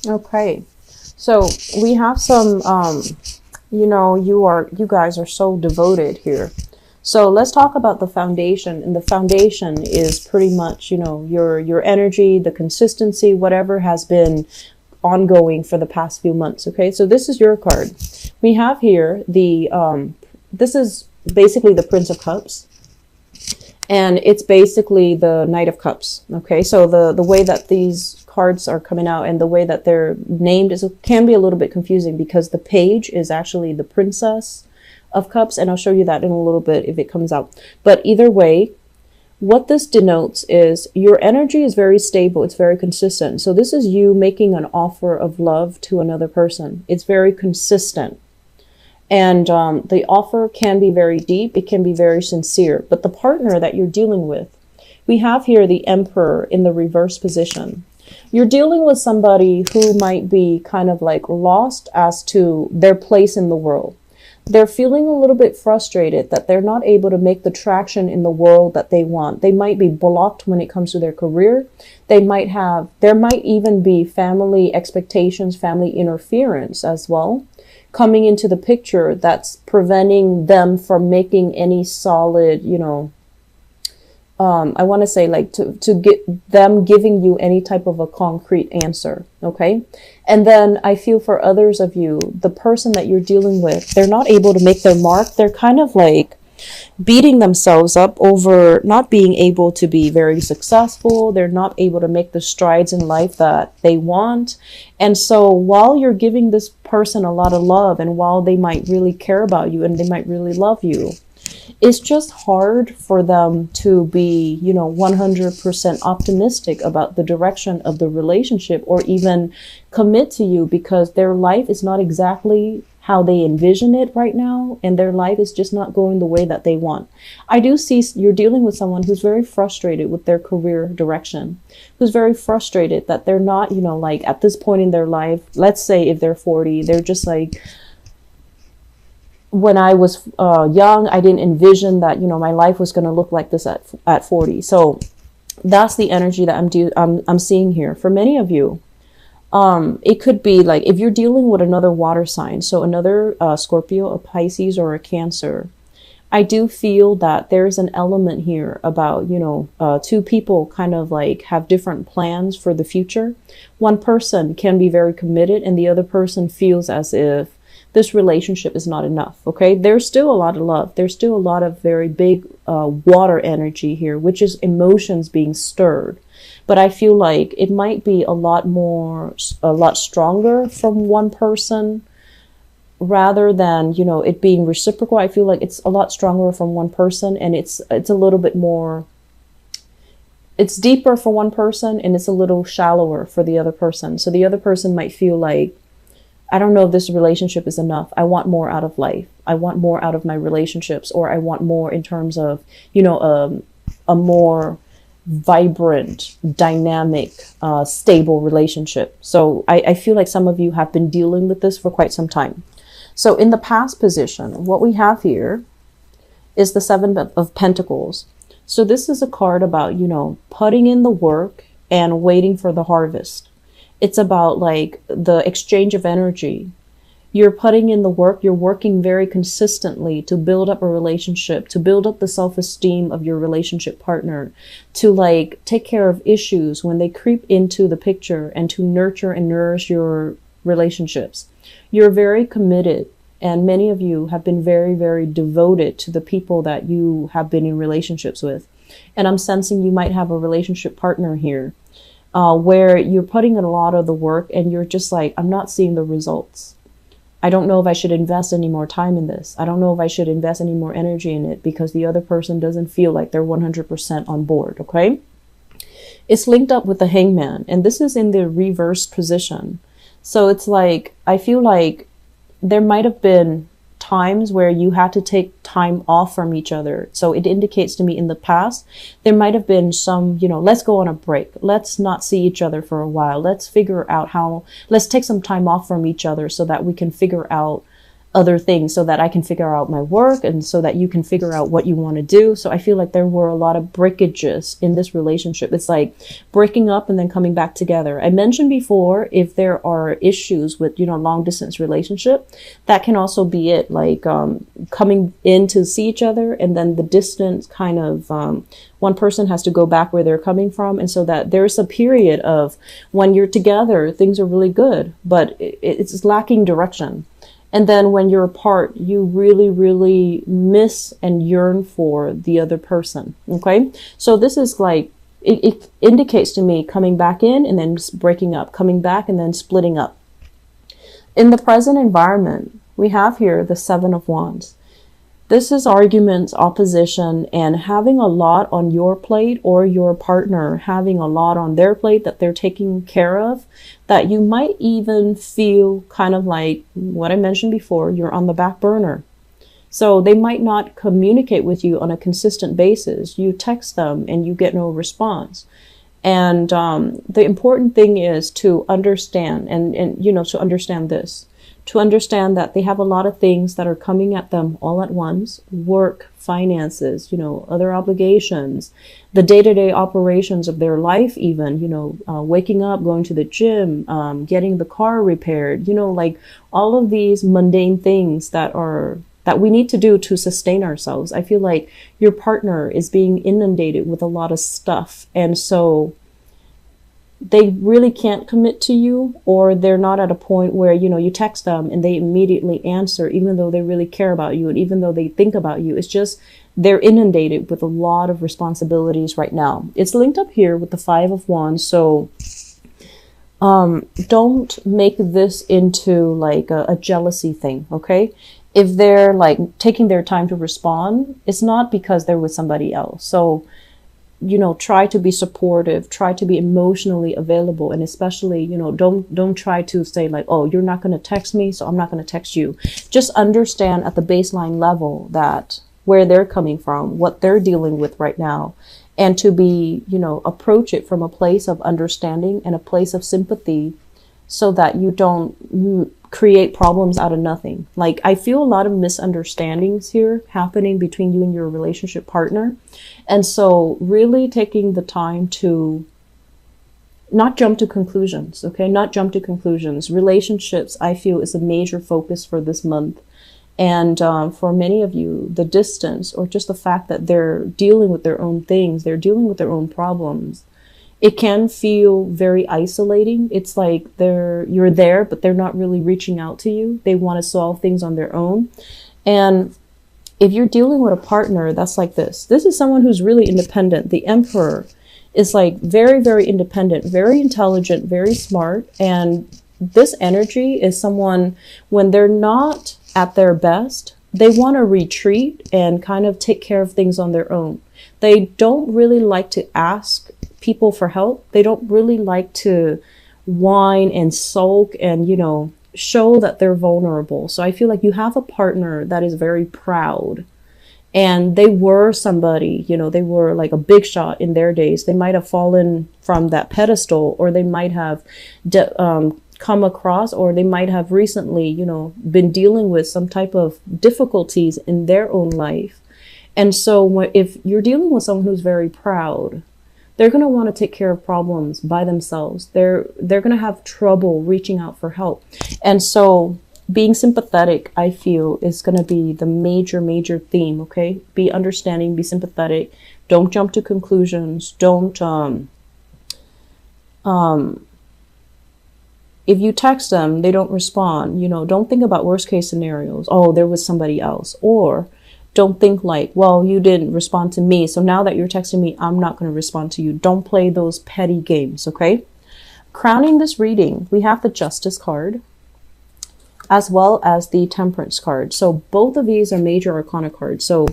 Okay. So we have some, you guys are so devoted here. So let's talk about the foundation. And the foundation is pretty much, your energy, the consistency, whatever has been ongoing for the past few months. Okay. So this is your card. We have here this is basically the Prince of Cups, and it's basically the Knight of Cups. Okay, so the way that these cards are coming out and the way that they're named can be a little bit confusing, because the page is actually the Princess of Cups, and I'll show you that in a little bit if it comes out. But either way, what this denotes is your energy is very stable. It's very consistent. So this is you making an offer of love to another person. It's very consistent. And the offer can be very deep. It can be very sincere. But the partner that you're dealing with, we have here the Emperor in the reverse position. You're dealing with somebody who might be kind of like lost as to their place in the world. They're feeling a little bit frustrated that they're not able to make the traction in the world that they want. They might be blocked when it comes to their career. There might even be family expectations, family interference as well, coming into the picture that's preventing them from making any solid, I want to say like to get them giving you any type of a concrete answer. Okay. And then I feel for others of you, the person that you're dealing with, they're not able to make their mark. They're kind of like beating themselves up over not being able to be very successful. They're not able to make the strides in life that they want. And so while you're giving this person a lot of love, and while they might really care about you and they might really love you, it's just hard for them to be, 100% optimistic about the direction of the relationship, or even commit to you, because their life is not exactly how they envision it right now, and their life is just not going the way that they want. I do see you're dealing with someone who's very frustrated with their career direction, who's very frustrated that they're not, like at this point in their life, let's say if they're 40, they're just like, when I was young, I didn't envision that, my life was going to look like this at 40. So that's the energy that I'm seeing here. For many of you, it could be like if you're dealing with another water sign, so another Scorpio, a Pisces, or a Cancer, I do feel that there's an element here about, two people kind of like have different plans for the future. One person can be very committed and the other person feels as if this relationship is not enough. Okay. There's still a lot of love. There's still a lot of very big water energy here, which is emotions being stirred. But I feel like it might be a lot stronger from one person rather than, it being reciprocal. I feel like it's a lot stronger from one person, and it's a little bit more, it's deeper for one person and it's a little shallower for the other person. So the other person might feel like, I don't know if this relationship is enough. I want more out of life. I want more out of my relationships, or I want more in terms of, a more vibrant, dynamic, stable relationship. So I feel like some of you have been dealing with this for quite some time. So in the past position, what we have here is the Seven of Pentacles. So this is a card about, putting in the work and waiting for the harvest. It's about like the exchange of energy. You're putting in the work. You're working very consistently to build up a relationship, to build up the self-esteem of your relationship partner, to like take care of issues when they creep into the picture, and to nurture and nourish your relationships. You're very committed, and many of you have been very, very devoted to the people that you have been in relationships with. And I'm sensing you might have a relationship partner here where you're putting in a lot of the work and you're just like, I'm not seeing the results. I don't know if I should invest any more time in this. I don't know if I should invest any more energy in it, because the other person doesn't feel like they're 100% on board. Okay. It's linked up with the Hangman, and this is in the reverse position. So it's like, I feel like there might have been times where you had to take time off from each other. So it indicates to me in the past, there might have been some, let's go on a break. Let's not see each other for a while. Let's figure out let's take some time off from each other so that we can figure out other things so that I can figure out my work and so that you can figure out what you want to do. So I feel like there were a lot of breakages in this relationship. It's like breaking up and then coming back together. I mentioned before, if there are issues with, long distance relationship, that can also be it, like coming in to see each other and then the distance kind of one person has to go back where they're coming from. And so that there's a period of when you're together, things are really good, but it's lacking direction. And then when you're apart, you really, really miss and yearn for the other person. Okay. So this is like, it indicates to me coming back in and then breaking up, coming back and then splitting up. In the present environment, we have here the Seven of Wands. This is arguments, opposition, and having a lot on your plate, or your partner having a lot on their plate that they're taking care of, that you might even feel kind of like what I mentioned before, you're on the back burner. So they might not communicate with you on a consistent basis. You text them and you get no response. And the important thing is to understand to understand this. To understand that they have a lot of things that are coming at them all at once: work, finances, other obligations, the day-to-day operations of their life, even, waking up, going to the gym, getting the car repaired, like all of these mundane things that we need to do to sustain ourselves. I feel like your partner is being inundated with a lot of stuff. And so they really can't commit to you, or they're not at a point where, you text them and they immediately answer, even though they really care about you and even though they think about you. It's just they're inundated with a lot of responsibilities right now. It's linked up here with the Five of Wands. So don't make this into like a jealousy thing, okay? If they're like taking their time to respond, it's not because they're with somebody else. So try to be supportive, try to be emotionally available. And especially, don't try to say like, oh, you're not going to text me, so I'm not going to text you. Just understand at the baseline level that where they're coming from, what they're dealing with right now, and to be, approach it from a place of understanding and a place of sympathy, so that you don't create problems out of nothing. Like, I feel a lot of misunderstandings here happening between you and your relationship partner. And so really taking the time to not jump to conclusions, okay? Not jump to conclusions. Relationships, I feel, is a major focus for this month. And for many of you, the distance, or just the fact that they're dealing with their own things, they're dealing with their own problems, it can feel very isolating. It's like you're there, but they're not really reaching out to you. They want to solve things on their own. And if you're dealing with a partner that's like this is someone who's really independent. The Emperor is like very, very independent, very intelligent, very smart. And this energy is someone, when they're not at their best, they want to retreat and kind of take care of things on their own. They don't really like to ask people for help. They don't really like to whine and sulk and, show that they're vulnerable. So I feel like you have a partner that is very proud, and they were somebody, they were like a big shot in their days. They might have fallen from that pedestal, or they might have come across, or they might have recently, been dealing with some type of difficulties in their own life. And so if you're dealing with someone who's very proud, they're going to want to take care of problems by themselves. They're going to have trouble reaching out for help. And so being sympathetic, I feel, is going to be the major, major theme, okay? Be understanding, be sympathetic. Don't jump to conclusions. Don't, if you text them, they don't respond, don't think about worst case scenarios. Oh, there was somebody else. Or don't think like, well, you didn't respond to me, so now that you're texting me, I'm not going to respond to you. Don't play those petty games, okay? Crowning this reading, we have the Justice card as well as the Temperance card. So both of these are major arcana cards. So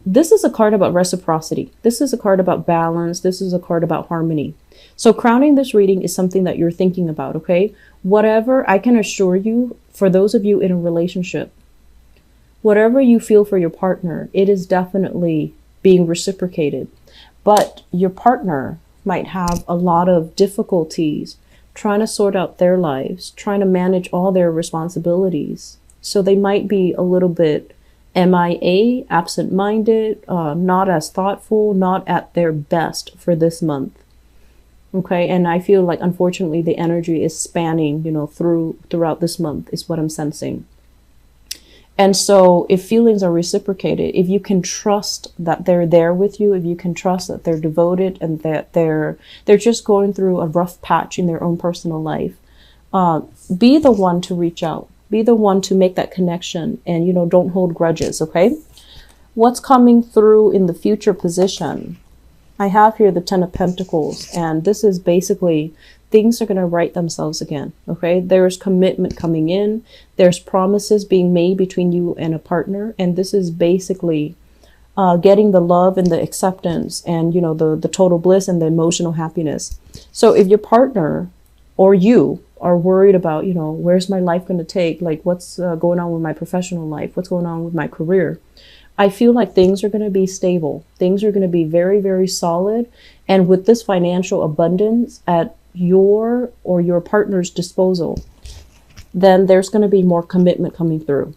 this is a card about reciprocity. This is a card about balance. This is a card about harmony. So crowning this reading is something that you're thinking about, okay? Whatever, I can assure you, for those of you in a relationship, whatever you feel for your partner, it is definitely being reciprocated. But your partner might have a lot of difficulties trying to sort out their lives, trying to manage all their responsibilities. So they might be a little bit MIA, absent-minded, not as thoughtful, not at their best for this month. Okay, and I feel like, unfortunately, the energy is spanning, you know, throughout this month is what I'm sensing. And so if feelings are reciprocated, if you can trust that they're there with you, if you can trust that they're devoted and that they're just going through a rough patch in their own personal life, be the one to reach out. Be the one to make that connection, and, you know, don't hold grudges, okay? What's coming through in the future position? I have here the Ten of Pentacles, and this is basically things are going to right themselves again, okay? There's commitment coming in. There's promises being made between you and a partner, and this is basically getting the love and the acceptance and, you know, the total bliss and the emotional happiness. So if your partner or you are worried about, you know, where's my life going to take? Like, what's going on with my professional life? What's going on with my career? I feel like things are going to be stable. Things are going to be very, very solid. And with this financial abundance at your or your partner's disposal, then there's going to be more commitment coming through.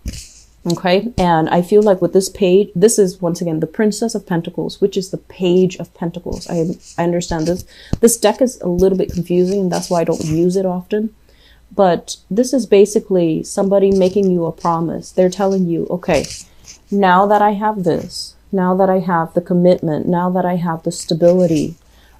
Okay. And I feel like with this page, this is once again the Princess of Pentacles, which is the Page of Pentacles. I understand this. This deck is a little bit confusing, and that's why I don't use it often. But this is basically somebody making you a promise. They're telling you, okay, now that I have this, now that I have the commitment, now that I have the stability,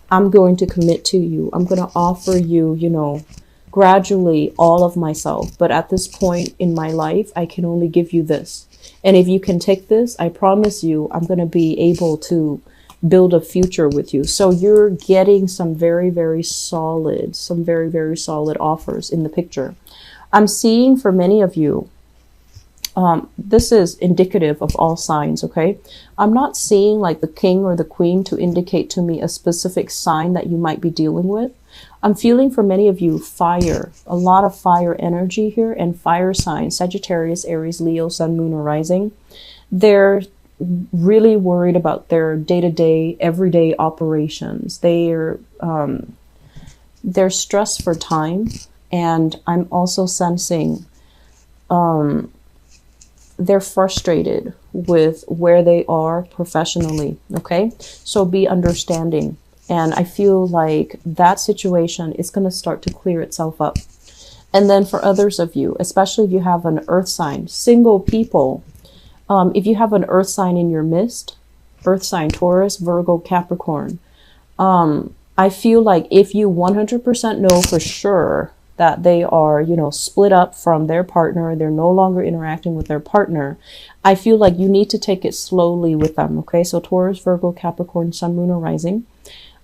I'm going to commit to you. I'm going to offer you, you know, gradually all of myself. But at this point in my life, I can only give you this. And if you can take this, I promise you, I'm going to be able to build a future with you. So you're getting some very, very solid offers in the picture. I'm seeing for many of you, this is indicative of all signs, okay? I'm not seeing like the king or the queen to indicate to me a specific sign that you might be dealing with. I'm feeling for many of you fire, a lot of fire energy here, and fire signs, Sagittarius, Aries, Leo, Sun, Moon, or Rising. They're really worried about their day-to-day, everyday operations. They're stressed for time, and I'm also sensing they're frustrated with where they are professionally, okay? So be understanding. And I feel like that situation is going to start to clear itself up. And then for others of you, especially if you have an earth sign, single people, if you have an earth sign in your midst, earth sign, Taurus, Virgo, Capricorn, I feel like if you 100% know for sure that they are, you know, split up from their partner, they're no longer interacting with their partner, I feel like you need to take it slowly with them, okay? So Taurus, Virgo, Capricorn, Sun, Moon, or Rising.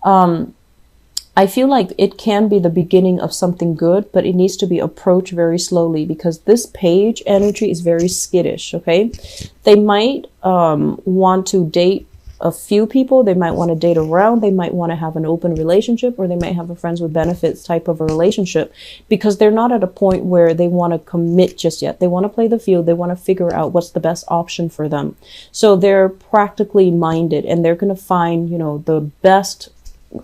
I feel like it can be the beginning of something good, but it needs to be approached very slowly because this page energy is very skittish, okay? They might want to date a few people. They might want to date around. They might want to have an open relationship, or they might have a friends with benefits type of a relationship because they're not at a point where they want to commit just yet. They want to play the field. They want to figure out what's the best option for them. So they're practically minded, and they're going to find, you know, the best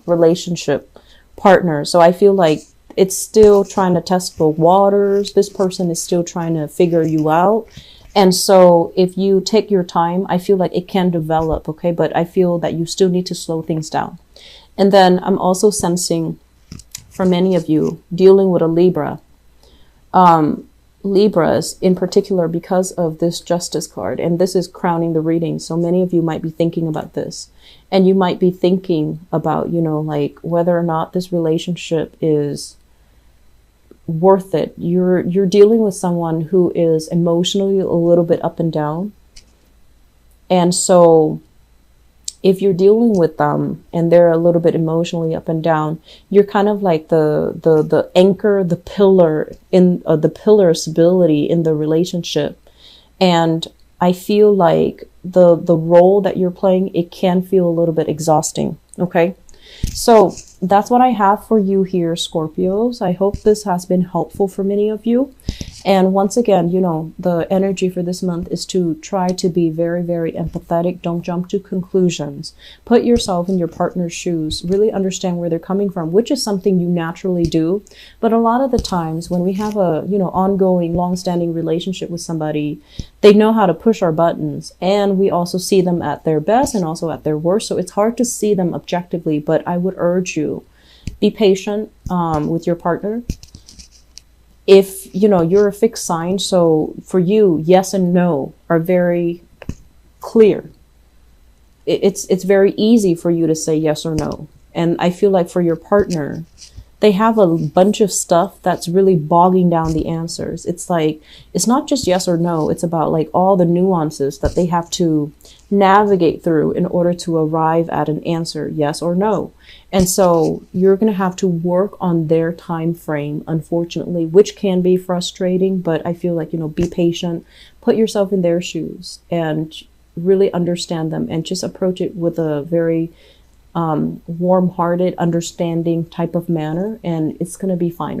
relationship partner. So I feel like it's still trying to test the waters. This person is still trying to figure you out. And so if you take your time, I feel like it can develop, okay? But I feel that you still need to slow things down. And then I'm also sensing for many of you dealing with a Libra. Libras in particular, because of this Justice card, and this is crowning the reading. So many of you might be thinking about this, and you might be thinking about, you know, like whether or not this relationship is worth it. You're dealing with someone who is emotionally a little bit up and down. And so if you're dealing with them and they're a little bit emotionally up and down, you're kind of like the anchor, the pillar in the pillar of stability in the relationship. And I feel like the role that you're playing, it can feel a little bit exhausting. Okay. So that's what I have for you here, Scorpios. I hope this has been helpful for many of you. And once again, you know, the energy for this month is to try to be very, very empathetic. Don't jump to conclusions. Put yourself in your partner's shoes. Really understand where they're coming from, which is something you naturally do. But a lot of the times when we have a, you know, ongoing, long-standing relationship with somebody, they know how to push our buttons. And we also see them at their best and also at their worst. So it's hard to see them objectively, but I would urge you, be patient with your partner. If you know you're a fixed sign, so for you, yes and no are very clear. It's very easy for you to say yes or no. And I feel like for your partner, they have a bunch of stuff that's really bogging down the answers. It's like, it's not just yes or no, it's about like all the nuances that they have to navigate through in order to arrive at an answer, yes or no. And so you're going to have to work on their time frame, unfortunately, which can be frustrating, but I feel like, you know, be patient, put yourself in their shoes and really understand them and just approach it with a very warm-hearted, understanding type of manner, and it's going to be fine. Okay?